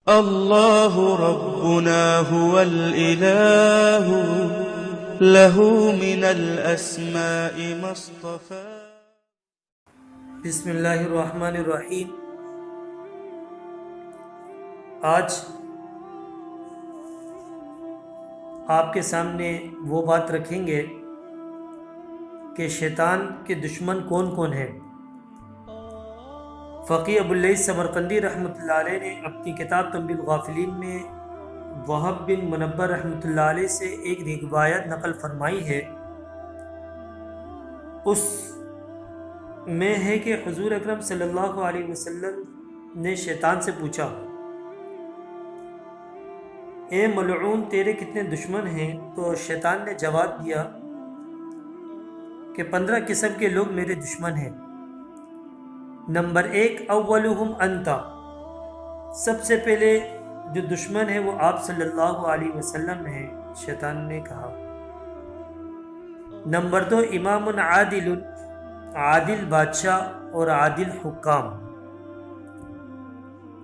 اللہ ربنا هو الإله له من الأسماء ما اصطفى۔ بسم اللہ الرحمن الرحیم۔ آج آپ کے سامنے وہ بات رکھیں گے کہ شیطان کے دشمن کون کون ہیں۔ فقی ابواللیث سمرقندی رحمۃ اللہ علیہ نے اپنی کتاب تنبیہ الغافلین میں وہب بن منبر رحمۃ اللہ علیہ سے ایک روایت نقل فرمائی ہے۔ اس میں ہے کہ حضور اکرم صلی اللہ علیہ وسلم نے شیطان سے پوچھا، اے ملعون تیرے کتنے دشمن ہیں؟ تو شیطان نے جواب دیا کہ 15 قسم کے لوگ میرے دشمن ہیں۔ نمبر 1، اولہم انتا، سب سے پہلے جو دشمن ہے وہ آپ صلی اللہ علیہ وسلم ہیں، شیطان نے کہا۔ نمبر 2، امام عادل، عادل بادشاہ اور عادل حکام۔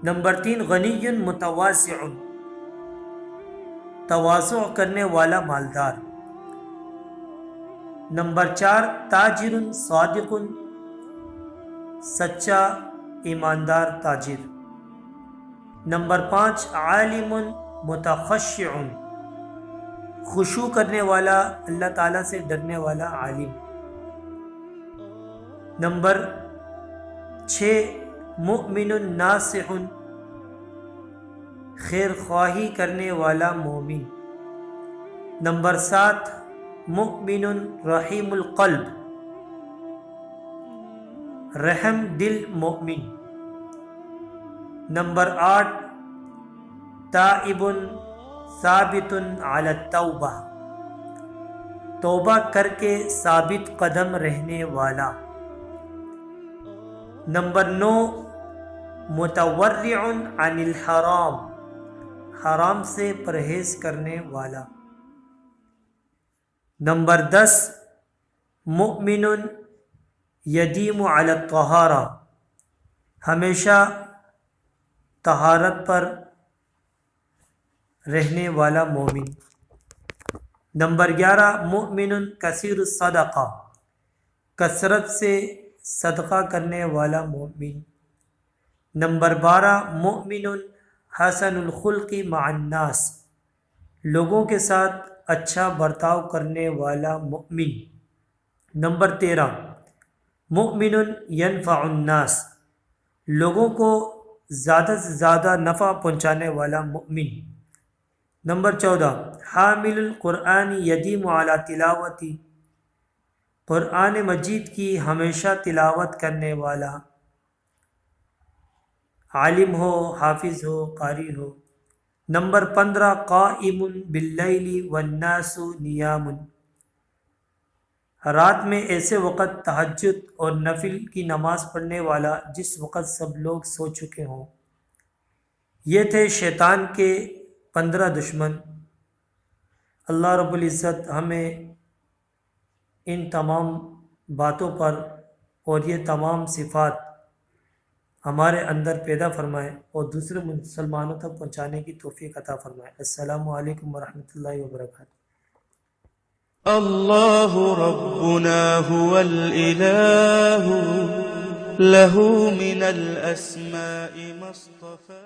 نمبر 3، غنی متواضع، تواضع کرنے والا مالدار۔ نمبر 4، تاجر صادق، سچا ایماندار تاجر۔ نمبر 5، عالم متخشع، خشوع کرنے والا، اللہ تعالیٰ سے ڈرنے والا عالم۔ نمبر 6، مؤمن ناصح، خیر خواہی کرنے والا مومن۔ نمبر 7، مؤمن رحیم القلب، رحم دل مومن۔ نمبر 8، تائب ثابت علی التوبہ، توبہ کر کے ثابت قدم رہنے والا۔ نمبر 9، متورع عن الحرام، حرام سے پرہیز کرنے والا۔ نمبر 10، مؤمن یدیم علی الطہارہ، ہمیشہ طہارت پر رہنے والا مومن۔ نمبر 11، مؤمن کثیر الصدقہ، کثرت سے صدقہ کرنے والا مومن۔ نمبر 12، مؤمن حسن الخلق مع الناس، لوگوں کے ساتھ اچھا برتاؤ کرنے والا مومن۔ نمبر 13، مؤمن ینفع الناس، لوگوں کو زیادہ سے زیادہ نفع پہنچانے والا مومن۔ نمبر 14، حامل القرآن یدیم علی تلاوتی، قرآن مجید کی ہمیشہ تلاوت کرنے والا، عالم ہو، حافظ ہو، قاری ہو۔ نمبر 15، قائم باللیل والناس نیام، رات میں ایسے وقت تہجد اور نفل کی نماز پڑھنے والا جس وقت سب لوگ سو چکے ہوں۔ یہ تھے شیطان کے 15 دشمن۔ اللہ رب العزت ہمیں ان تمام باتوں پر اور یہ تمام صفات ہمارے اندر پیدا فرمائے اور دوسرے مسلمانوں تک پہنچانے کی توفیق عطا فرمائے۔ السلام علیکم ورحمۃ اللہ وبرکاتہ۔ اللہ ربنا هو الإله له من الأسماء ما اصطفى۔